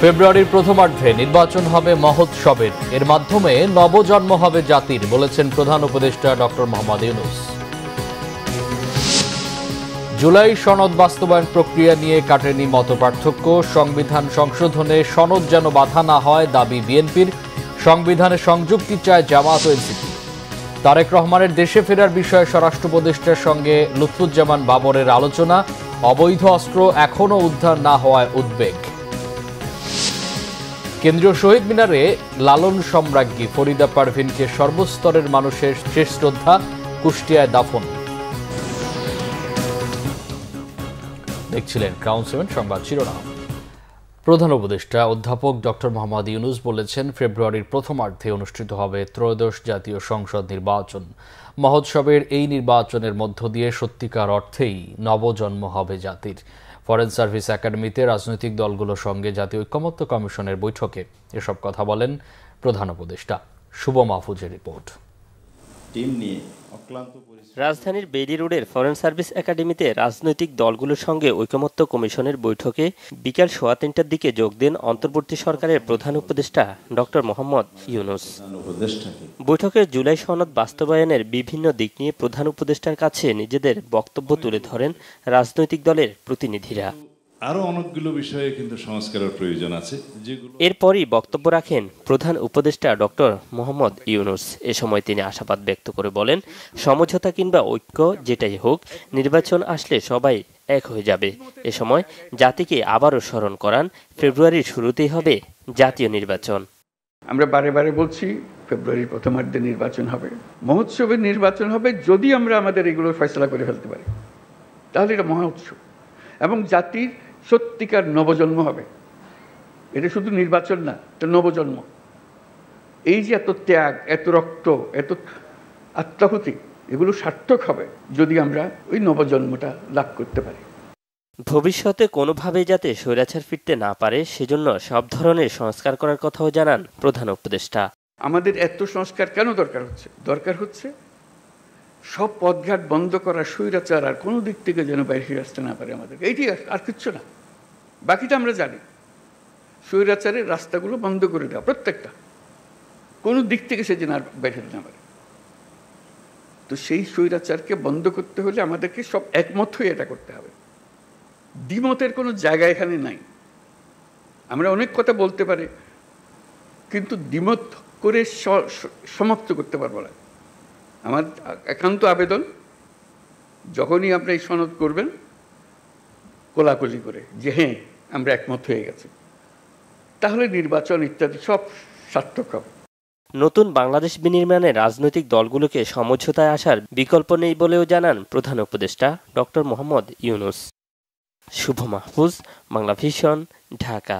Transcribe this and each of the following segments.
ফেব্রুয়ারির প্রথমার্ধে নির্বাচন হবে মহোৎসবের, এর মাধ্যমে নবজন্ম হবে জাতির, বলেছেন প্রধান উপদেষ্টা ডক্টর মোহাম্মদ ইউনূস। জুলাই সনদ বাস্তবায়ন প্রক্রিয়া নিয়ে কাটেনি মতপার্থক্য, সংবিধান সংশোধনে সনদ যেন বাধা না হয় দাবি বিএনপির, সংবিধানে সংযুক্তি চায় জামায়াত ও এনসিপি। তারেক রহমানের দেশে ফেরার বিষয়ে স্বরাষ্ট্র উপদেষ্টার সঙ্গে লুৎফুজ্জামান বাবরের আলোচনা, অবৈধ অস্ত্র এখনও উদ্ধার না হওয়ায় উদ্বেগ। কেন্দ্রীয় শহীদ মিনারে লালন সম্রাজ্ঞী ফরিদা পারভিনকে সর্বস্তরের মানুষের শেষ শ্রদ্ধা, কুষ্টিয়ায় দাফন। দেখছিলেন ক্রাউন 7 সংবাদ শিরোনাম। প্রধান উপদেষ্টা অধ্যাপক ডক্টর মোহাম্মদ ইউনূস বলেছেন, ফেব্রুয়ারির প্রথমার্ধে অনুষ্ঠিত হবে ত্রয়োদশ জাতীয় সংসদ নির্বাচন। মহোৎসবের এই নির্বাচনের মধ্য দিয়ে সত্যিকার অর্থেই নবজন্ম হবে জাতির। ফরেন সার্ভিস একাডেমিতে রাজনৈতিক দলগুলোর সঙ্গে জাতীয় ঐকমত্য কমিশনের বৈঠকে এসব কথা বলেন প্রধান উপদেষ্টা। শুভ মাহফুজের রিপোর্ট। রাজধানীর বেইলি রোডের ফরেন সার্ভিস একাডেমিতে রাজনৈতিক দলগুলোর সঙ্গে ঐকমত্য কমিশনের বৈঠকে বিকাল 3:15টার দিকে যোগ দেন অন্তর্বর্তী সরকারের প্রধান উপদেষ্টা ডক্টর মোহাম্মদ ইউনূস। বৈঠকে জুলাই সনদ বাস্তবায়নের বিভিন্ন দিক নিয়ে প্রধান উপদেষ্টার কাছে নিজেদের বক্তব্য তুলে ধরেন রাজনৈতিক দলের প্রতিনিধিরা। আরো অনেকগুলো বিষয়ে কিন্তু সংস্কারের প্রয়োজন আছে, যেগুলো এরপরই বক্তব্য রাখেন প্রধান উপদেষ্টা ডক্টর মোহাম্মদ ইউনূস। এ সময় তিনি আশাবাদ ব্যক্ত করে বলেন, সমঝোতা কিংবা ঐক্য যেটাই হোক, নির্বাচন আসলে সবাই এক হয়ে যাবে। এ সময় জাতিকে আবারও স্মরণ করান, ফেব্রুয়ারির শুরুতেই হবে জাতীয় নির্বাচন। আমরা বারে বারে বলছি, ফেব্রুয়ারির প্রথমার্ধে নির্বাচন হবে, মহোৎসবের নির্বাচন হবে। যদি আমরা আমাদের এগুলো ফয়সলা করে ফেলতে পারি, তাহলে এটা মহোৎসব এবং জাতির সত্যিকার নবজন্ম হবে। এটা শুধু নির্বাচন না, এটা নবজন্ম। এই যে এত ত্যাগ, এত রক্ত, এত আত্মাহুতি, এগুলো সার্থক হবে যদি আমরা ওই নবজন্মটা লাভ করতে পারি। ভবিষ্যতে কোনোভাবেই যাতে স্বৈরাচার ফিরতে না পারে, সেজন্য সব ধরনের সংস্কার করার কথাও জানান প্রধান উপদেষ্টা। আমাদের এত সংস্কার কেন দরকার হচ্ছে? দরকার হচ্ছে সব পথঘাট বন্ধ করা, স্বৈরাচার আর কোনো দিক থেকে যেন বাইরে আসতে না পারে আমাদের। এইটি আর কিচ্ছু না, বাকিটা আমরা জানি। স্বৈরাচারের রাস্তাগুলো বন্ধ করে দেওয়া, প্রত্যেকটা, কোনো দিক থেকে সে যেন আর বাইরে না পারে। তো সেই স্বৈরাচারকে বন্ধ করতে হলে আমাদেরকে সব একমত হয়ে এটা করতে হবে। দ্বিমতের কোনো জায়গা এখানে নাই। আমরা অনেক কথা বলতে পারি, কিন্তু দ্বিমত করে সমাপ্ত করতে পারবো না। আমার একান্ত আবেদন, যখনই আপনি এই সনদ করবেন, কোলাকুলি করে যে হ্যাঁ আমরা একমত হয়ে গেছি, তাহলে নির্বাচন ইত্যাদি সব সার্থক হবে। নতুন বাংলাদেশ বিনির্মাণে রাজনৈতিক দলগুলোকে সমঝোতায় আসার বিকল্প নেই বলেও জানান প্রধান উপদেষ্টা ডক্টর মোহাম্মদ ইউনূস। শুভ মাহফুজ, বাংলা ভিশন, ঢাকা।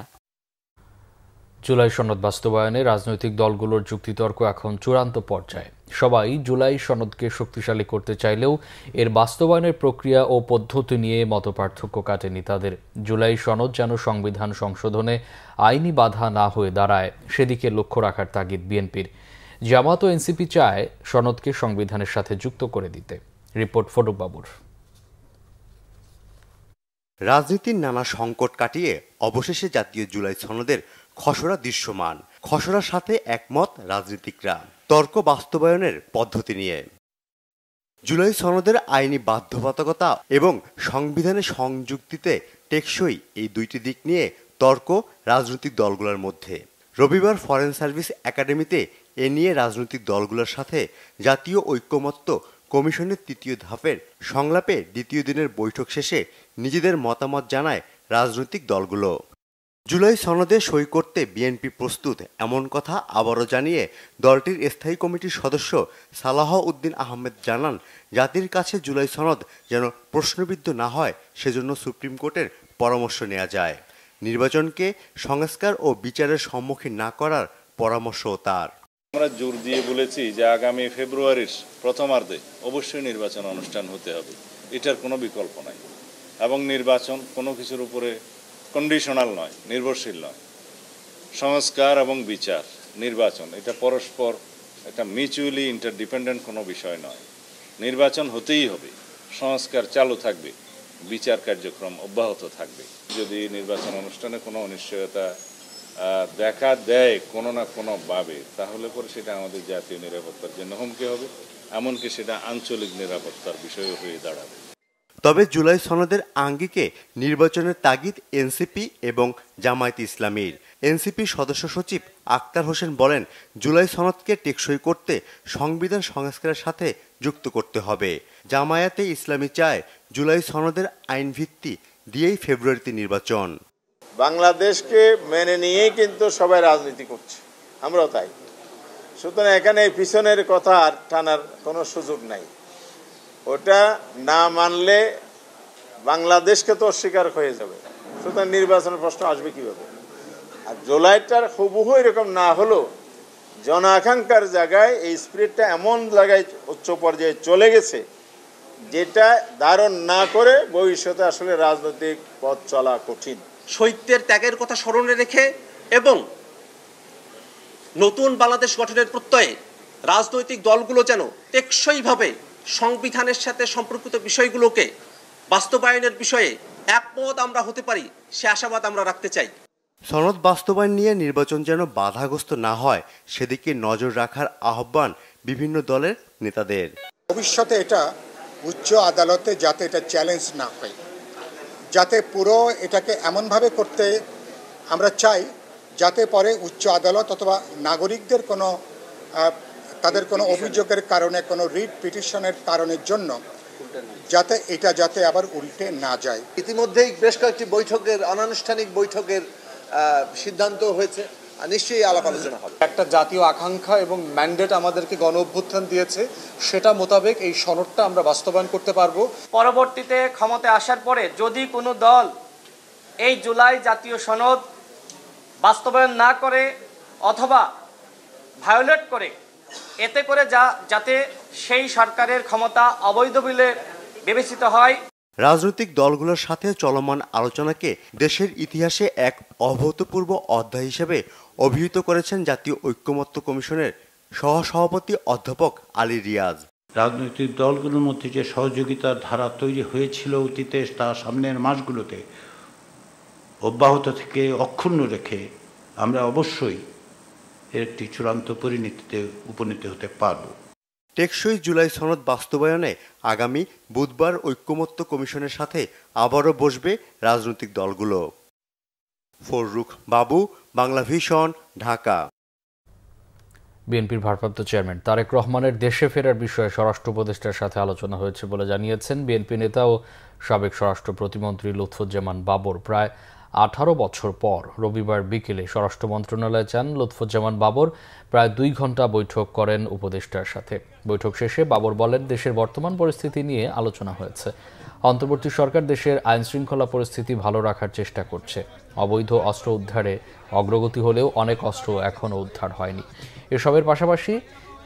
জুলাই সনদ বাস্তবায়নে রাজনৈতিক দলগুলোর যুক্তিতর্ক এখন চূড়ান্ত পর্যায়ে। সবাই জুলাই সনদকে শক্তিশালী করতে চাইলেও এর বাস্তবায়নের প্রক্রিয়া ও পদ্ধতি নিয়ে মতপার্থক্য কাটেনি তাদের। জুলাই সনদ যেন সংবিধান সংশোধনে আইনি বাধা না হয়ে দাঁড়ায়, সেদিকে লক্ষ্য রাখার তাগিদ বিএনপির। জামায়াত ও এনসিপি চায় সনদকে সংবিধানের সাথে যুক্ত করে দিতে। রিপোর্ট ফটক বাবুর। রাজনীতির নানা সংকট কাটিয়ে অবশেষে জাতীয় জুলাই সনদের খসড়া দৃশ্যমান। খসড়ার সাথে একমত রাজনীতিকরা তর্ক বাস্তবায়নের পদ্ধতি নিয়ে। জুলাই সনদের আইনি বাধ্যবাধকতা এবং সংবিধানের সংযুক্তিতে টেকসই, এই দুইটি দিক নিয়ে তর্ক রাজনৈতিক দলগুলোর মধ্যে। রবিবার ফরেন সার্ভিস একাডেমিতে এ নিয়ে রাজনৈতিক দলগুলোর সাথে জাতীয় ঐকমত্য কমিশনের তৃতীয় ধাপের সংলাপে দ্বিতীয় দিনের বৈঠক শেষে নিজেদের মতামত জানায় রাজনৈতিক দলগুলো। জুলাই সনদে সই করতে বিএনপি প্রস্তুত, এমন কথা আবারও জানিয়ে দলটির স্থায়ী কমিটির সদস্য সালাহ উদ্দিন আহমেদ জানান, জাতির কাছে জুলাই সনদ যেন প্রশ্নবিদ্ধ না হয়, সেজন্য সুপ্রিম কোর্টের পরামর্শ নেওয়া যায়। নির্বাচনকে সংস্কার ও বিচারের সম্মুখীন না করার পরামর্শও তার। আমরা জোর দিয়ে বলেছি যে আগামী ফেব্রুয়ারির প্রথমার্ধে অবশ্যই নির্বাচন অনুষ্ঠান হতে হবে, এটার কোনো বিকল্প নাই। এবং নির্বাচন কোনো কিছুর উপরে কন্ডিশনাল নয়, নির্ভরশীল নয়। সংস্কার এবং বিচার, নির্বাচন, এটা পরস্পর একটা মিউচুয়ালি ইন্টারডিপেন্ডেন্ট কোনো বিষয় নয়। নির্বাচন হতেই হবে, সংস্কার চালু থাকবে, বিচার কার্যক্রম অব্যাহত থাকবে। যদি নির্বাচন অনুষ্ঠানে কোনো অনিশ্চয়তা দেখা দেয় কোনো না কোনোভাবে, তাহলে পরে সেটা আমাদের জাতীয় নিরাপত্তার জন্য হুমকি হবে, এমনকি সেটা আঞ্চলিক নিরাপত্তার বিষয় হয়ে দাঁড়াবে। তবে জুলাই সনদের আঙ্গিকে নির্বাচনের তাগিদ এনসিপি এবং জামায়াত ইসলামীর। এনসিপি সদস্য সচিব আক্তার হোসেন বলেন, জুলাই সনদকে টেকসই করতে সংবিধান সংস্কারের সাথে যুক্ত করতে হবে। জামায়াতে ইসলামী চায় জুলাই সনদের আইন ভিত্তি দিয়েই ফেব্রুয়ারিতে নির্বাচন। বাংলাদেশকে মেনে নিয়েই কিন্তু সবাই রাজনীতি করছে, আমরাও তাই। সুতরাং এখানে পিছনের কথা আর টানার কোনো সুযোগ নাই। ওটা না মানলে বাংলাদেশকে তো অস্বীকার হয়ে যাবে। সুতরাং নির্বাচনের প্রশ্ন আসবে কিভাবে? আর জুলাইটার হুবহু এরকম না হলো জন আকাঙ্ক্ষার জায়গায় এই স্পিরিটটা এমন জায়গায় উচ্চ পর্যায়ে চলে গেছে, যেটা ধারণ না করে ভবিষ্যতে আসলে রাজনৈতিক পথ চলা কঠিন। শহীদদের ত্যাগের কথা স্মরণে রেখে এবং নতুন বাংলাদেশ গঠনের প্রত্যয়ে রাজনৈতিক দলগুলো যেন টেকসইভাবে সংবিধানের সাথে সম্পর্কিত বিষয়গুলোকে বাস্তবায়নের বিষয়ে একমত আমরা হতে পারি, সে আশাবাদ আমরা রাখতে চাই। সনদ বাস্তবায়ন নিয়ে নির্বাচন যেন বাধাগ্রস্ত না হয় সেদিকে নজর রাখার আহ্বান বিভিন্ন দলের নেতাদের। ভবিষ্যতে এটা উচ্চ আদালতে যাতে এটা চ্যালেঞ্জ না হয়, যাতে পুরো এটাকে এমনভাবে করতে আমরা চাই যাতে পরে উচ্চ আদালত অথবা নাগরিকদের কোনো তাদের কোনো অভিযোগের কারণে কোনো রিট পিটিশনের কারণের জন্য যাতে আবার উল্টে না যায়। ইতিমধ্যেই বেশ কয়েকটি বৈঠকের অনানুষ্ঠানিক বৈঠকের সিদ্ধান্ত হয়েছে, নিশ্চয়ই আলাপ আলোচনা হবে। একটা জাতীয় আকাঙ্ক্ষা এবং ম্যান্ডেট আমাদেরকে গণ অভ্যুত্থান দিয়েছে, সেটা মোতাবেক এই সনদটা আমরা বাস্তবায়ন করতে পারবো। পরবর্তীতে ক্ষমতায় আসার পরে যদি কোনো দল এই জুলাই জাতীয় সনদ বাস্তবায়ন না করে অথবা ভায়োলেট করে, এতে করে যাতে সেই সরকারের ক্ষমতা অবৈধ বলে বিবেচিত হয়। রাজনৈতিক দলগুলোর সাথে চলমান আলোচনাকে দেশের ইতিহাসে এক অভূতপূর্ব অধ্যায় হিসেবে অভিহিত করেছেন জাতীয় ঐক্যমত্য কমিশনের সহসভাপতি অধ্যাপক আলী রিয়াজ। রাজনৈতিক দলগুলোর মধ্যে যে সহযোগিতার ধারা তৈরি হয়েছিল অতীতে, তা সামনের মাসগুলোতে অব্যাহত থেকে অক্ষুণ্ণ রেখে আমরা অবশ্যই এর একটি চূড়ান্ত পরিণতিতে উপনীত হতে পারব। টেকসই জুলাই সনদ বাস্তবায়নে আগামী বুধবার ঐক্যমত্য কমিশনের সাথে আবারও বসবে রাজনৈতিক দলগুলো। ফররুখ বাবু, বাংলা ভিশন, ঢাকা। বিএনপির ভারপ্রাপ্ত চেয়ারম্যান তারেক রহমানের দেশে ফেরার বিষয়ে স্বরাষ্ট্র উপদেষ্টার সাথে আলোচনা হয়েছে বলে জানিয়েছেন বিএনপি নেতা ও সাবেক স্বরাষ্ট্র প্রতিমন্ত্রী লুৎফুজ্জামান বাবর। প্রায় 18 বছর পর রবিবার বিকেলে স্বরাষ্ট্র মন্ত্রণালয়ে যান লুৎফুজ্জামান বাবর। প্রায় 2 ঘণ্টা বৈঠক করেন উপদেষ্টার সাথে। বৈঠক শেষে বাবর বলেন, দেশের বর্তমান পরিস্থিতি নিয়ে আলোচনা হয়েছে। অন্তর্বর্তী সরকার দেশের আইনশৃঙ্খলা পরিস্থিতি ভালো রাখার চেষ্টা করছে। অবৈধ অস্ত্র উদ্ধারে অগ্রগতি হলেও অনেক অস্ত্র এখনও উদ্ধার হয়নি। এসবের পাশাপাশি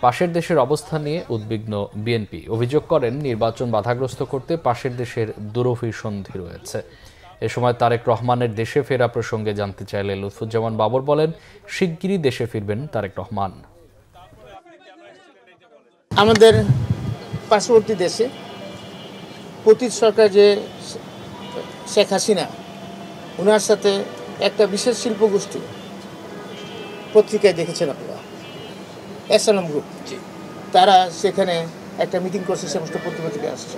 পাশের দেশের অবস্থা নিয়ে উদ্বিগ্ন বিএনপি। অভিযোগ করেন, নির্বাচন বাধাগ্রস্ত করতে পাশের দেশের দুরভিসন্ধি রয়েছে। এ সময় তারেক রহমানের দেশে ফেরা প্রসঙ্গে জানতে চাইলে লুৎফুজ্জামান বাবর বলেন, শিগগিরই দেশে ফিরবেন তারেক রহমান। আমাদের পার্শ্ববর্তী দেশে অতীত সরকার যে শেখ হাসিনা, ওনার সাথে একটা বিশেষ শিল্প গোষ্ঠী, পত্রিকায় দেখেছেন আপনারা, এসএনএম গ্রুপ, তারা সেখানে একটা মিটিং করছে, সমস্ত পত্রিকা আসছে।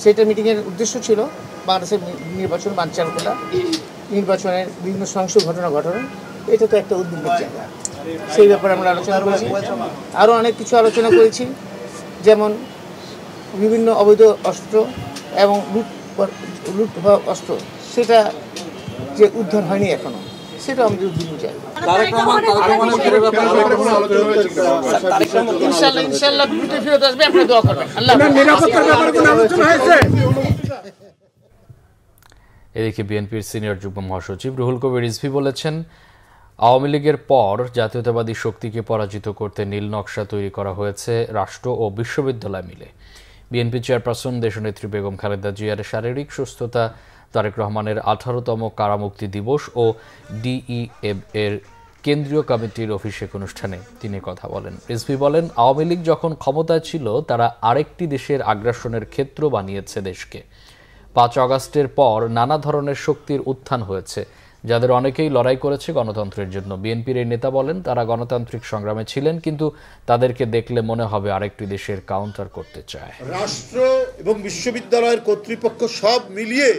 সেটা মিটিংয়ের উদ্দেশ্য ছিল বাংলাদেশের নির্বাচন বানচাল করা, নির্বাচনের বিভিন্ন সহিংস ঘটনা ঘটানো। এটা তো একটা উদ্বিগ্ন জায়গা, সেই ব্যাপারে আমরা আলোচনা করেছি। আরও অনেক কিছু আলোচনা করেছি, যেমন বিভিন্ন অবৈধ অস্ত্র এবং লুট হওয়া অস্ত্র, সেটা যে উদ্ধার হয়নি এখনো, সেটা আমাদের উদ্বিগ্ন জায়গা। ইনশাআল্লাহ দ্রুত ফেরত আসবে, আপনারা দোয়া করবেন। এদিকে বিএনপির সিনিয়র যুগ্ম মহাসচিব রুহুল কবির রিজভী বলেছেন, আওয়ামী লীগের পর জাতীয়তাবাদী শক্তিকে পরাজিত করতে নীল নকশা তৈরি করা হয়েছে রাষ্ট্র ও বিশ্ববিদ্যালয় মিলে। বিএনপি চেয়ারপারসন দেশনেত্রী বেগম খালেদা জিয়ার শারীরিক সুস্থতা, তারেক রহমানের 18তম কারামুক্তি দিবস ও ডিইএম এর কেন্দ্রীয় কমিটির অভিষেক অনুষ্ঠানে তিনি কথা বলেন। রিজভী বলেন, আওয়ামী লীগ যখন ক্ষমতায় ছিল তারা আরেকটি দেশের আগ্রাসনের ক্ষেত্র বানিয়েছে দেশকে। 5 আগস্টের পর নানা ধরনের শক্তির উত্থান হয়েছে, যাদের অনেকেই লড়াই করেছে গণতন্ত্রের জন্য। বিএনপির এই নেতা বলেন, তারা গণতান্ত্রিক সংগ্রামে ছিলেন, কিন্তু তাদেরকে দেখলে মনে হবে আরেকটি দেশের কাউন্টার করতে চায়। রাষ্ট্র এবং বিশ্ববিদ্যালয়ের কর্তৃপক্ষ সব মিলিয়ে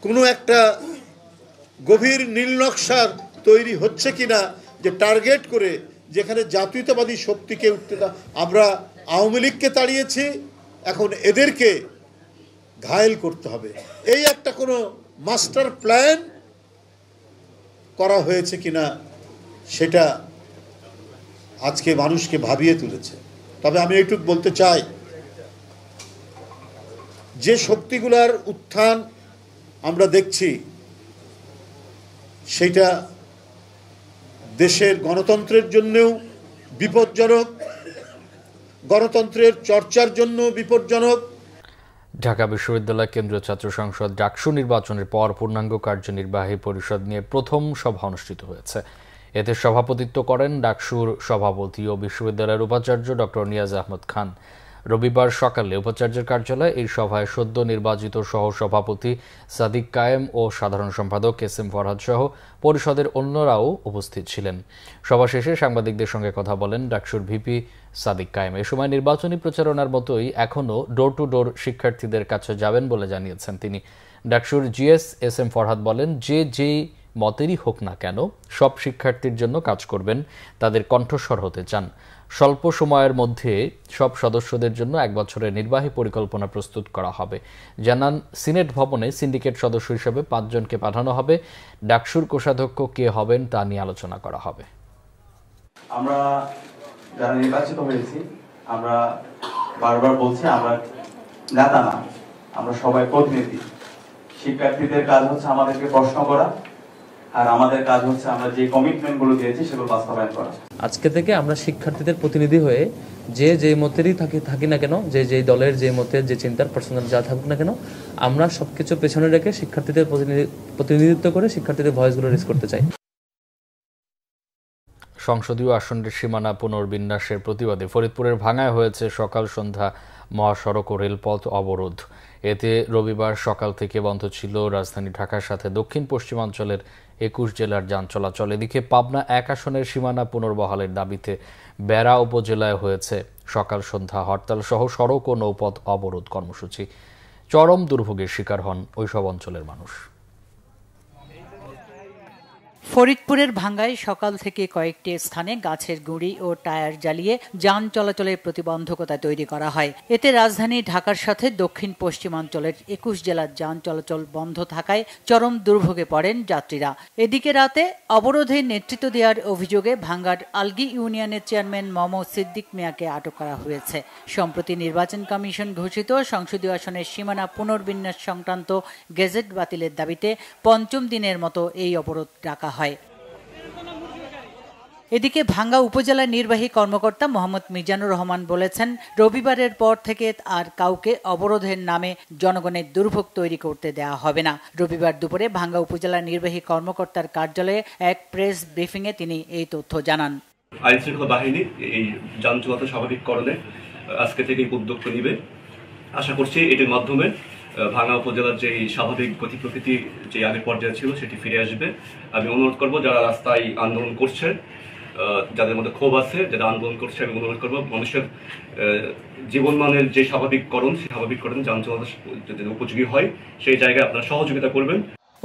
কোনো একটা গভীর নীলনকশা তৈরি হচ্ছে কিনা, যে টার্গেট করে যেখানে জাতীয়তাবাদী শক্তিকে উঠতে আমরা আওয়ামী লীগকে তাড়িয়েছি, এখন এদেরকে ঘায়েল করতে হবে, এই একটা কোনো মাস্টার প্ল্যান করা হয়েছে কিনা সেটা আজকে মানুষকে ভাবিয়ে তুলেছে। তবে আমি এইটুকু বলতে চাই, যে শক্তিগুলার উত্থান আমরা দেখছি সেটা দেশের গণতন্ত্রের জন্যও বিপজ্জনক, গণতন্ত্রের চর্চার জন্য বিপজ্জনক। ঢাকা বিশ্ববিদ্যালয় কেন্দ্রীয় ছাত্র সংসদ ডাকসু নির্বাচনের পর পূর্ণাঙ্গ কার্যনির্বাহী পরিষদ নিয়ে প্রথম সভা অনুষ্ঠিত হয়েছে। এতে সভাপতিত্ব করেন ডাকসুর সভাপতি ও বিশ্ববিদ্যালয়ের উপাচার্য ডক্টর নিয়াজ আহমদ খান। রবিবার সকালে উপাচার্যের কার্যালয়ে এই সভায় সদ্য নির্বাচিত সহসভাপতি সাদিক কায়েম ও সাধারণ সম্পাদক এস.এম. ফরহাদ সহ পরিষদের অন্যরাও উপস্থিত ছিলেন। সভা শেষে সাংবাদিকদের সঙ্গে কথা বলেন ডাকসুর ভিপি সাদিক কায়েম। এ সময় নির্বাচনী প্রচারণার মতোই এখনও ডোর টু ডোর শিক্ষার্থীদের কাছে যাবেন বলে জানিয়েছেন তিনি। ডাকসুর জিএস এস.এম. ফরহাদ বলেন, যেই মতেরই হোক না কেন সব শিক্ষার্থীর জন্য কাজ করবেন, তাদের কণ্ঠস্বর হতে চান। স্বল্প সময়ের মধ্যে সব সদস্যদের জন্য 1 বছরের নির্বাহী পরিকল্পনা প্রস্তুত করা হবে। জানান, সিনেট ভবনে সিন্ডিকেট সদস্য হিসেবে 5 জনকে পাঠানো হবে। ডাকসুর কোষাধ্যক্ষ কে হবেন তা নিয়ে আলোচনা করা হবে। আমরা যারা নির্বাচিত হয়েছি, আমরা বারবার বলছি আমরা নেতা না, আমরা সবাই প্রতিনিধি। শিক্ষার্থীদের কাজ হচ্ছে আমাদেরকে প্রশ্ন করা, আর আমাদের কাজ হচ্ছে আমরা যে কমিটমেন্টগুলো দিয়েছি সেগুলো বাস্তবায়ন করা। আজকে থেকে আমরা শিক্ষার্থীদের প্রতিনিধি হয়ে যে মতেরই থাকি না কেন, যে দলের যে মতের যে চিন্তার পার্সোনাল যা থাকুক না কেন, আমরা সবকিছু পেছনে রেখে শিক্ষার্থীদের প্রতিনিধিত্ব করে শিক্ষার্থীদের ভয়েসগুলো রেজ করতে চাই। সংসদীয় আসনের সীমানা পুনর্বিন্যাসের প্রতিবাদে ফরিদপুরের ভাঙ্গায় হয়েছে সকাল সন্ধ্যা মহাসড়ক ও রেলপথ অবরোধ। এতে রবিবার সকাল থেকে বন্ধ ছিল রাজধানী ঢাকার সাথে দক্ষিণ পশ্চিমাঞ্চলের 21 জেলার যান চলাচল। এদিকে পাবনা 1 আসনের সীমানা পুনর্বহালের দাবিতে বেড়া উপজেলায় হয়েছে সকাল সন্ধ্যা হরতাল সহ সড়ক ও নৌপথ অবরোধ কর্মসূচি। চরম দুর্ভোগের শিকার হন ওইসব অঞ্চলের মানুষ। ফরিদপুরের ভাঙ্গায় সকাল থেকে কয়েকটি স্থানে গাছের গুঁড়ি ও টায়ার জ্বালিয়ে যান চলাচলের প্রতিবন্ধকতা তৈরি করা হয়। এতে রাজধানী ঢাকার সাথে দক্ষিণ পশ্চিমাঞ্চলের 21 জেলার যান চলাচল বন্ধ থাকায় চরম দুর্ভোগে পড়েন যাত্রীরা। এদিকে রাতে অবরোধে নেতৃত্ব দেওয়ার অভিযোগে ভাঙ্গার আলগি ইউনিয়নের চেয়ারম্যান মোহাম্মদ সিদ্দিক মিয়াকে আটক করা হয়েছে। সম্প্রতি নির্বাচন কমিশন ঘোষিত সংসদীয় আসনের সীমানা পুনর্বিন্যাস সংক্রান্ত গেজেট বাতিলের দাবিতে 5ম দিনের মতো এই অবরোধ ডাকা হয়। এদিকে ভাঙ্গা উপজেলা নির্বাহী কর্মকর্তা মোহাম্মদ মিজানুর রহমান বলেছেন, রবিবারের পর থেকে আর কাউকে অবরোধের নামে জনগণের দুর্ভোগ তৈরি করতে দেওয়া হবে না। রবিবার দুপুরে ভাঙ্গা উপজেলা নির্বাহী কর্মকর্তার কার্যালয়ে এক প্রেস ব্রিফিংয়ে তিনি এই তথ্য জানান। আইন শৃঙ্খলা বাহিনী এই যান চলাচল স্বাভাবিককরণে আজকে থেকে উদ্যোগ নিবে। আশা করছি এটির মাধ্যমে ভাঙ্গা উপজেলার যে স্বাভাবিক গতি প্রকৃতি যে আগের পর্যায়ে ছিল সেটি ফিরে আসবে। আমি অনুরোধ করব যারা রাস্তায় আন্দোলন করছে, যাদের মধ্যে ক্ষোভ আছে, যারা আন্দোলন করছে, আমি অনুরোধ করব মানুষের জীবনমানের যে স্বাভাবিককরণ, সেই স্বাভাবিককরণ যান চলাচল যদি উপযোগী হয় সেই জায়গায় আপনারা সহযোগিতা করবেন।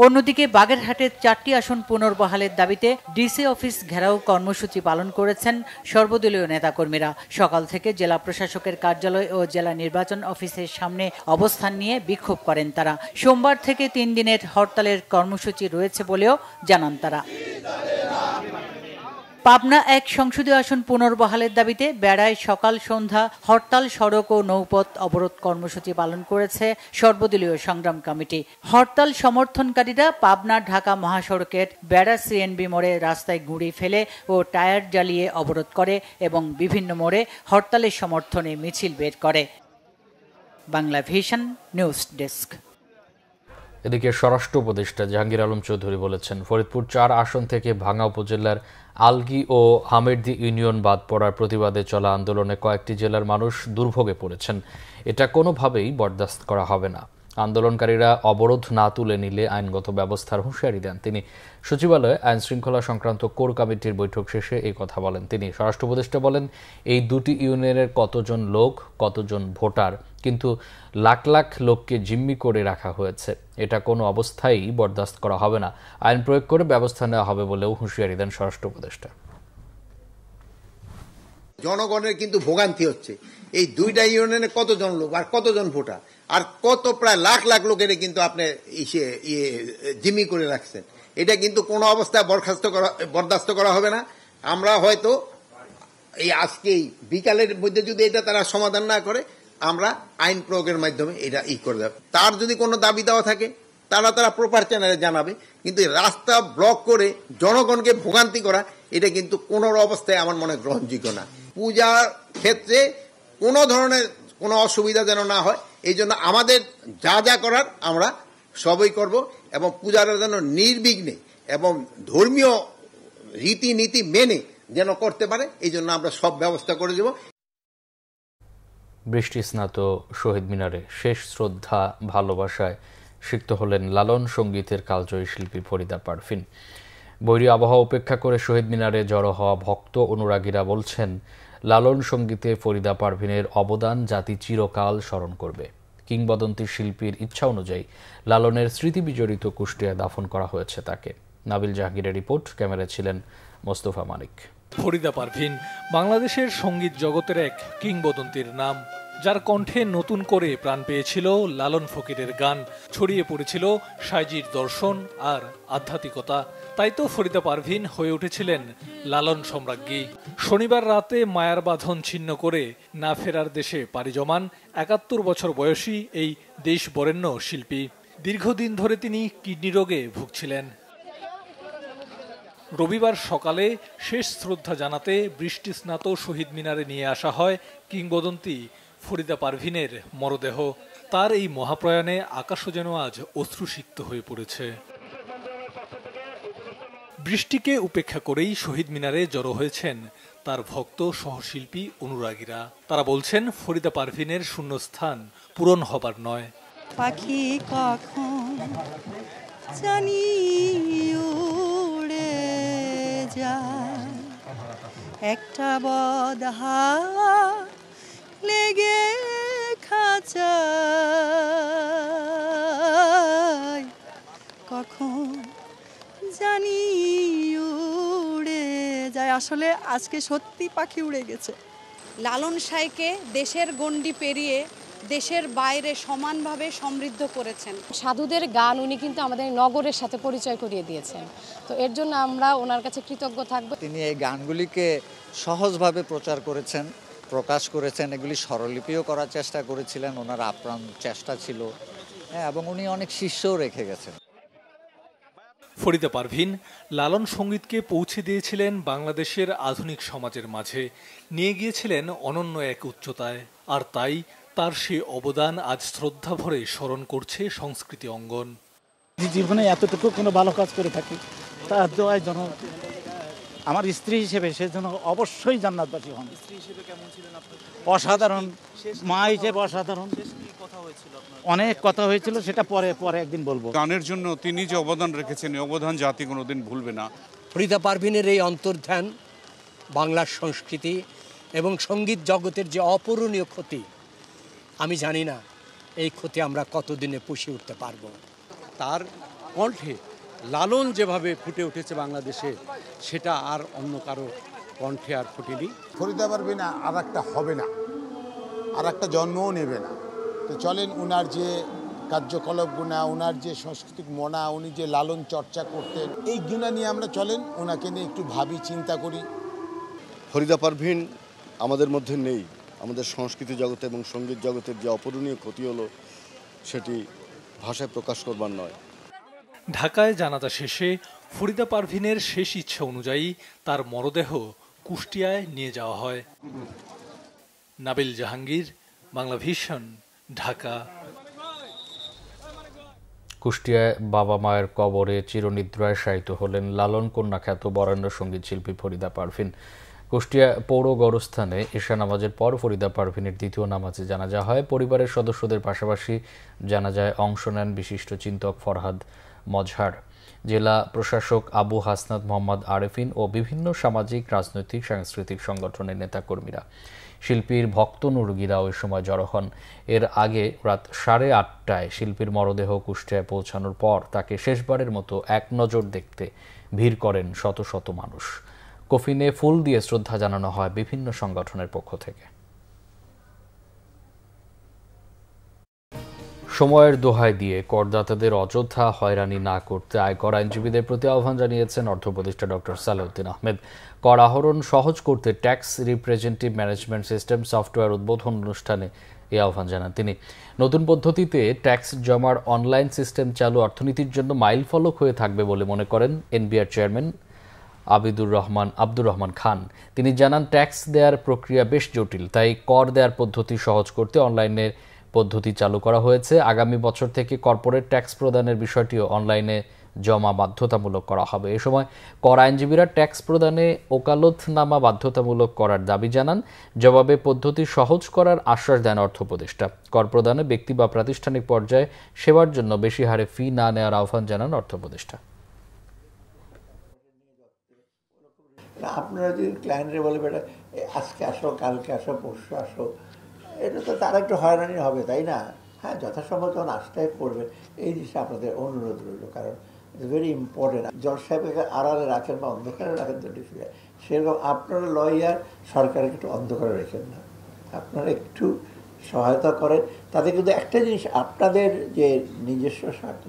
অন্যদিকে বাগেরহাটের 4টি আসন পুনর্বহালের দাবিতে ডিসি অফিস ঘেরাও কর্মসূচি পালন করেছেন সর্বদলীয় নেতাকর্মীরা। সকাল থেকে জেলা প্রশাসকের কার্যালয় ও জেলা নির্বাচন অফিসের সামনে অবস্থান নিয়ে বিক্ষোভ করেন তারা। সোমবার থেকে 3 দিনের হরতালের কর্মসূচি রয়েছে বলেও জানান তারা। পাবনা 1 সংসদীয় আসন পুনর্বহালের দাবিতে বেড়ায় সকাল সন্ধ্যা হরতাল, সড়ক ও নৌপথ অবরোধ কর্মসূচি পালন করেছে সর্বদলীয় সংগ্রাম কমিটি। হরতাল সমর্থনকারীরা পাবনা ঢাকা মহাসড়কের বেড়া সিএনবি মোড়ে রাস্তায় গুঁড়ি ফেলে ও টায়ার জ্বালিয়ে অবরোধ করে এবং বিভিন্ন মোড়ে হরতালের সমর্থনে মিছিল বের করে। Bangla vision news desk. এদিকে স্বরাষ্ট্র উপদেষ্টা জাহাঙ্গীর আলম চৌধুরী বলেছেন, ফরিদপুর 4 আসন থেকে ভাঙ্গা উপজেলার আলগি ও হামেরদি ইউনিয়ন বাদ পড়ার প্রতিবাদে চলা আন্দোলনে কয়েকটি জেলার মানুষ দুর্ভোগে পড়েছেন। এটা কোনোভাবেই বরদাস্ত করা হবে না। আন্দোলনকারীরা অবরোধ না তুলে নিলে আইনগত ব্যবস্থার হুঁশিয়ারি দেন তিনি। সচিবালয়ে আইন শৃঙ্খলা সংক্রান্ত কোর কমিটির বৈঠক শেষে এই কথা বলেন তিনি। স্বরাষ্ট্র উপদেষ্টা বলেন, এই দুটি ইউনিয়নের কতজন লোক, কতজন ভোটার, কিন্তু লাখ লাখ লোককে জিম্মি করে রাখা হয়েছে। এটা কোনো অবস্থায় বরদাস্ত করা হবে না। আইন প্রয়োগ করে ব্যবস্থা নেওয়া হবে বলেও হুঁশিয়ারি দেন স্বরাষ্ট্র উপদেষ্টা। জনগণের কিন্তু ভোগান্তি হচ্ছে। এই দুইটা ইউনিয়নে কতজন লোক আর কতজন ভোটার আর কত প্রায় লাখ লাখ লোকের কিন্তু আপনি জিম্মি করে রাখছেন। এটা কিন্তু কোনো অবস্থায় বরদাস্ত করা হবে না। আমরা হয়তো এই আজকেই বিকালের মধ্যে যদি এটা তারা সমাধান না করে, আমরা আইন প্রয়োগের মাধ্যমে এটা করে দেব। তার যদি কোনো দাবি দেওয়া থাকে তারা প্রপার চ্যানেলে জানাবে, কিন্তু রাস্তা ব্লক করে জনগণকে ভোগান্তি করা এটা কিন্তু কোনো অবস্থায় আমার মনে গ্রহণযোগ্য না। পূজার ক্ষেত্রে কোনো ধরনের কোনো অসুবিধা যেন না হয়, এই জন্য আমাদের যা যা করার আমরা সবই করব এবং পূজাটা যেন নির্বিঘ্নে এবং ধর্মীয় রীতিনীতি মেনে যেন করতে পারে, এই জন্য আমরা সব ব্যবস্থা করে দেব। বৃষ্টি স্নাত শহীদ মিনারে শেষ শ্রদ্ধা ভালোবাসায় সিক্ত হলেন লালন সঙ্গীতের কালজয়ী শিল্পী ফরিদা পারভিন। বৈরী আবহাওয়া উপেক্ষা করে শহীদ মিনারে জড়ো হওয়া ভক্ত অনুরাগীরা বলছেন, লালন সঙ্গীতে ফরিদা পারভিনের অবদান জাতি চিরকাল স্মরণ করবে। কিংবদন্তি শিল্পীর ইচ্ছা অনুযায়ী লালনের স্মৃতি বিজড়িত কুষ্টিয়ায় দাফন করা হয়েছে তাকে। নাবিল জাহাঙ্গীরের রিপোর্ট, ক্যামেরায় ছিলেন মোস্তফা মানিক। ফরিদা পারভিন বাংলাদেশের সঙ্গীত জগতের এক কিংবদন্তির নাম, যার কণ্ঠে নতুন করে প্রাণ পেয়েছিল লালন ফকিরের গান, ছড়িয়ে পড়েছিল সাইজির দর্শন আর আধ্যাত্মিকতা। তাই তো ফরিদা পারভিন হয়ে উঠেছিলেন লালন সম্রাজ্ঞী। শনিবার রাতে মায়ার বাঁধন ছিন্ন করে না ফেরার দেশে পাড়ি জমান ৭১ বছর বয়সী এই দেশ বরেণ্য শিল্পী। দীর্ঘদিন ধরে তিনি কিডনি রোগে ভুগছিলেন। রবিবার সকালে শেষ শ্রদ্ধা জানাতে বৃষ্টি স্নাত শহীদ মিনারে নিয়ে আসা হয় কিংবদন্তি ফরিদা পারভিনের মরদেহ। তার এই মহাপ্রয়াণে আকাশও যেন আজ অশ্রুসিক্ত হয়ে পড়েছে। বৃষ্টিকে উপেক্ষা করেই শহীদ মিনারে জড়ো হয়েছেন তার ভক্ত সহশিল্পী অনুরাগীরা। তারা বলছেন, ফরিদা পারভিনের শূন্যস্থান পূরণ হবার নয়। পাখি কখন জানি উড়ে যায়, একটা বদহা লেগে খাঁচায়, কখন জানি উড়ে যায়। আসলে আজকে সত্যি পাখি উড়ে গেছে। লালন সাঁইকে দেশের গণ্ডি পেরিয়ে দেশের বাইরে সমানভাবে সমৃদ্ধ করেছেন। সাধুদের গান উনি কিন্তু আমাদের নগরের সাথে পরিচয় করিয়ে দিয়েছেন, তো এর জন্য আমরা ওনার কাছে কৃতজ্ঞ থাকব। তিনি এই গানগুলিকে সহজভাবে প্রচার করেছেন, প্রকাশ করেছেন, এগুলি স্বরলিপিও করার চেষ্টা করেছিলেন, ওনার আপ্রাণ চেষ্টা ছিল, এবং উনি অনেক শিষ্যও রেখে গেছেন। ফরিদা পারভিন লালন সঙ্গীতকে পৌঁছে দিয়েছিলেন বাংলাদেশের আধুনিক সমাজের মাঝে, নিয়ে গিয়েছিলেন অনন্য এক উচ্চতায়। আর তাই তার সেই অবদান আজ শ্রদ্ধা ভরে স্মরণ করছে সংস্কৃতি অঙ্গন। জীবনে এতটুকু কোনো ভালো কাজ করে থাকি, তার দোয়ায় যেন আমার স্ত্রী হিসেবে সে যেন অবশ্যই জান্নাতবাসী হন। স্ত্রী হিসেবে কেমন ছিলেন আপনি? অসাধারণ, মা হিসেবে অসাধারণ। অনেক কথা হয়েছিল, সেটা পরে একদিন বলবো। গানের জন্য তিনি যে অবদান রেখেছেন, অবদান জাতি কোনোদিন ভুলবে না। ফরিদা পারভিনের এই অন্তর্ধান বাংলার সংস্কৃতি এবং সঙ্গীত জগতের যে অপূরণীয় ক্ষতি, আমি জানি না এই ক্ষতি আমরা কতদিনে পুষিয়ে উঠতে পারবো। তার কণ্ঠে লালন যেভাবে ফুটে উঠেছে বাংলাদেশে, সেটা আর অন্য কারো কণ্ঠে আর ফুটেনি। ফরিদা পারভিন আর একটা হবে না, আর একটা জন্মও নেবে না। তো চলেন উনার যে কার্যকলাপগুনা, উনার যে সাংস্কৃতিক মনা, উনি যে লালন চর্চা করতেন, এই গুণা নিয়ে আমরা চলেন ওনাকে নিয়ে একটু ভাবি, চিন্তা করি। ফরিদা পারভিন আমাদের মধ্যে নেই। আমাদের সংস্কৃতি জগতে এবং সঙ্গীত জগতের যে অপূরণীয় ক্ষতি হলো, সেটি ভাষায় প্রকাশ করবার নয়। ঢাকায় জানাজা শেষে ফরিদা পারভিনের শেষ ইচ্ছা অনুযায়ী তার মরদেহ কুষ্টিয়ায় নিয়ে যাওয়া হয়। নাবিল জাহাঙ্গীর, বাংলা ভিশন, ঢাকা। কুষ্টিয়ায় বাবা মায়ের কবরে চিরনিদ্রায় শায়িত হলেন লালন কন্যা খ্যাত বরেণ্য সঙ্গীত শিল্পী ফরিদা পারভিন। কুষ্টিয়া পৌর গোরস্থানে এশা নামাজের পর ফরিদা পারভিনের দ্বিতীয় নামাজে জানাজা হয়। পরিবারের সদস্যদের পাশাপাশি জানাজায় অংশ নেন বিশিষ্ট চিন্তক ফরহাদ মজহার, জেলা প্রশাসক আবু হাসনাত মোহাম্মদ আরেফিন ও বিভিন্ন সামাজিক, রাজনৈতিক, সাংস্কৃতিক সংগঠনের নেতাকর্মীরা। শিল্পীর ভক্ত নুরগিরা ওই সময় জড়ো হন। এর আগে রাত 8:30টায় শিল্পীর মরদেহ কুষ্টিয়ায় পৌঁছানোর পর তাকে শেষবারের মতো এক নজর দেখতে ভিড় করেন শত শত মানুষ। কফিনে ফুল দিয়ে শ্রদ্ধা জানানো হয় বিভিন্ন সংগঠনের পক্ষ থেকে। সময়ের দোহাই দিয়ে করদাতাদের অযথা হয়রানি না করতে আয়কর আইনজীবীদের প্রতি আহ্বান জানিয়েছেন অর্থ উপদেষ্টা ডক্টর সালেউদ্দিন আহমেদ। কর আহরণ সহজ করতে tax representative management system software উদ্বোধন অনুষ্ঠানে এই আহ্বান জানান তিনি। নতুন পদ্ধতিতে ট্যাক্স জমার অনলাইন সিস্টেম চালু অর্থনীতির জন্য মাইলফলক হয়ে থাকবে বলে মনে করেন এনবিআর চেয়ারম্যান আব্দুর রহমান খান। তিনি জানান, ট্যাক্স দেওয়ার প্রক্রিয়া বেশ জটিল, তাই কর দেওয়ার পদ্ধতি সহজ করতে অনলাইনের পদ্ধতি চালু করা হয়েছে। আগামী বছর থেকে কর্পোরেট ট্যাক্স প্রদানের বিষয়টিও অনলাইনে জমা বাধ্যতামূলক করা হবে। এ সময় কর আইনজীবীরা ট্যাক্স প্রদানে ওকালতনামা বাধ্যতামূলক করার দাবি জানান। জবাবে পদ্ধতি সহজ করার আশ্বাস দেন অর্থ উপদেষ্টা। কর প্রদানে ব্যক্তি বা প্রাতিষ্ঠানিক পর্যায়ে সেবার জন্য বেশি হারে ফি না নেওয়ার আহ্বান জানান অর্থ উপদেষ্টা। আপনারা যদি ক্লায়েন্টরে বলে বেটা আজকে আসো, কালকে আসো, পরশু আসো, এটা তো তারা একটু হয়রানি হবে, তাই না? হ্যাঁ, যথাসম্ভব তখন আসতে করবেন, এই জিনিসটা আপনাদের অনুরোধ রইল, কারণ ইটস ভেরি ইম্পর্টেন্ট। জজ সাহেবকে আড়ালে রাখেন বা অন্ধকারে রাখেন তো ডিফিকাল্ট, সেরকম আপনারা লয়ার সরকারকে একটু অন্ধকারে রেখেন না, আপনারা একটু সহায়তা করেন। তাতে কিন্তু একটা জিনিস, আপনাদের যে নিজস্ব স্বার্থ,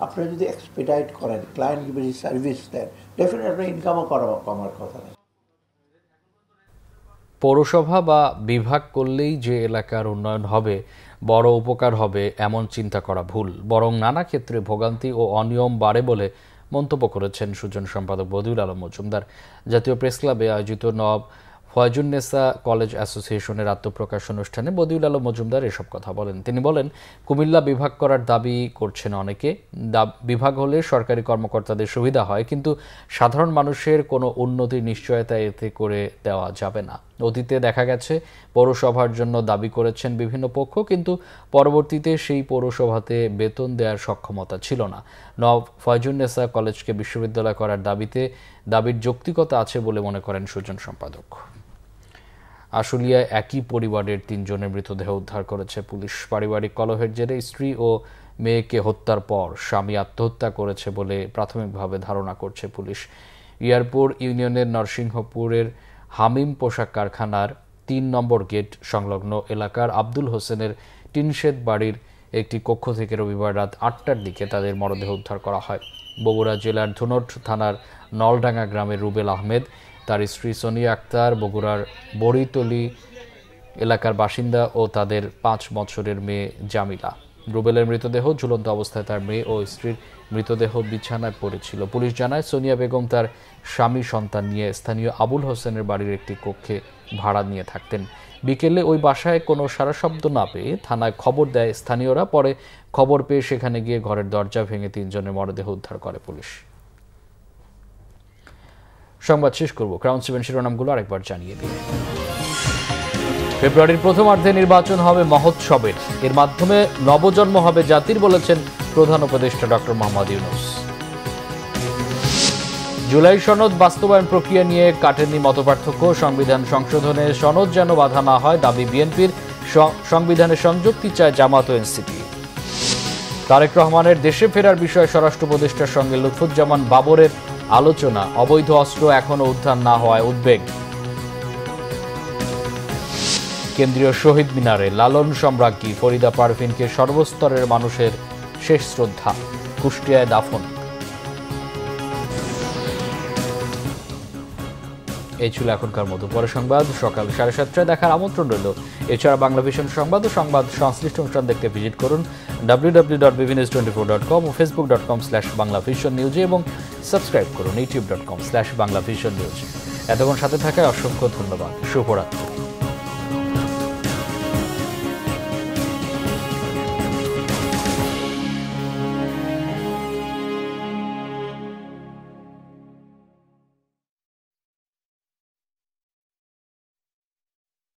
আপনারা যদি এক্সপেডাইট করেন, ক্লায়েন্টকে বেশি সার্ভিস দেন, ডেফিনেটলি আপনার ইনকামও কমার কথা না। পৌরসভা বা বিভাগ করলেই যে এলাকার উন্নয়ন হবে, বড় উপকার হবে, এমন চিন্তা করা ভুল। বরং নানা ক্ষেত্রে ভোগান্তি ও অনিয়ম বাড়ে বলে মন্তব্য করেছেন সুজন সম্পাদক বদিউল আলম মজুমদার। জাতীয় প্রেস ক্লাবে আয়োজিত নওয়াব ফয়জুন্নেসা কলেজ অ্যাসোসিয়েশনের আত্মপ্রকাশ অনুষ্ঠানে বদিউল আলম মজুমদার এসব কথা বলেন। তিনি বলেন, কুমিল্লা বিভাগ করার দাবি করছেন অনেকে। বিভাগ হলে সরকারি কর্মকর্তাদের সুবিধা হয়, কিন্তু সাধারণ মানুষের কোনো উন্নতির নিশ্চয়তা এতে করে দেওয়া যাবে না। অতীতে দেখা গেছে পৌরসভার জন্য দাবি করেছেন বিভিন্ন পক্ষ, কিন্তু পরবর্তীতে সেই পৌরসভাতে বেতন দেওয়ার সক্ষমতা ছিল না। নওয়াব ফয়জুন্নেসা কলেজকে বিশ্ববিদ্যালয় করার দাবির যৌক্তিকতা আছে বলে মনে করেন সুজন সম্পাদক। আশুলিয়ায় একই পরিবারের 3 জনের মৃতদেহ উদ্ধার করেছে পুলিশ। পারিবারিক কলহের জেরে স্ত্রী ও মেয়েকে হত্যার পর স্বামী আত্মহত্যা করেছে বলে প্রাথমিকভাবে ধারণা করছে পুলিশ। ইয়ারপুর ইউনিয়নের নরসিংহপুরের হামিম পোশাক কারখানার 3 নম্বর গেট সংলগ্ন এলাকার আব্দুল হোসেনের টিনশেড বাড়ির একটি কক্ষ থেকে রবিবার রাত 8টার দিকে তাদের মরদেহ উদ্ধার করা হয়। বগুড়া জেলার ধুনট থানার নলডাঙ্গা গ্রামের রুবেল আহমেদ, তার স্ত্রী সোনিয়া আক্তার, বগুড়ার বড়িতলি এলাকার বাসিন্দা ও তাদের 5 বছরের মেয়ে জামিলা। রুবেলের মৃতদেহ ঝুলন্ত অবস্থায়, তার মেয়ে ও স্ত্রীর মৃতদেহ বিছানায় পড়েছিল। পুলিশ জানায়, সোনিয়া বেগম তার স্বামী সন্তান নিয়ে স্থানীয় আবুল হোসেনের বাড়ির একটি কক্ষে ভাড়া নিয়ে থাকতেন। বিকেলে ওই বাসায় কোনো সারা শব্দ না পেয়ে থানায় খবর দেয় স্থানীয়রা। পরে খবর পেয়ে সেখানে গিয়ে ঘরের দরজা ভেঙে 3 জনের মরদেহ উদ্ধার করে পুলিশ। সংবাদ শেষ করব, ক্রাউন 7 শিরোনামগুলো আরেকবার জানিয়ে দিই। ফেব্রুয়ারির প্রথমার্ধে নির্বাচন হবে মহোৎসবের, এর মাধ্যমে নবজন্ম হবে জাতির, বলেছেন প্রধান উপদেষ্টা ডক্টর মোহাম্মদ ইউনূস। জুলাই সনদ বাস্তবায়ন প্রক্রিয়া নিয়ে কাটেনি মতপার্থক্য। সংবিধান সংশোধনে সনদ যেন বাধা না হয় দাবি বিএনপির। সংবিধানে সংযুক্তি চায় জামাত ও এনসিপি। তারেক রহমানের দেশে ফেরার বিষয়ে স্বরাষ্ট্র উপদেষ্টার সঙ্গে লুৎফুজ্জামান বাবরের আলোচনা। অবৈধ অস্ত্র এখনো উদ্ধার না হওয়ায় উদ্বেগ। কেন্দ্রীয় শহীদ মিনারে লালন সম্রাজ্ঞী ফরিদা পারভিনকে সর্বস্তরের মানুষের শেষ শ্রদ্ধা। কুষ্টিয়ায় দাফন। এই ছিল এখনকার মতো। পরে সংবাদ সকাল 7:30টায় দেখার আমন্ত্রণ রইল। এছাড়া বাংলা ভিশন সংবাদ ও সংবাদ সংশ্লিষ্ট অনুষ্ঠান দেখতে ভিজিট করুন www.bvnews24.com ও facebook.com/banglavisionnews এবং সাবস্ক্রাইব করুন youtube.com/banglavisionnews। এতক্ষণ সাথে থাকায় অসংখ্য ধন্যবাদ। শুভরাত্রি।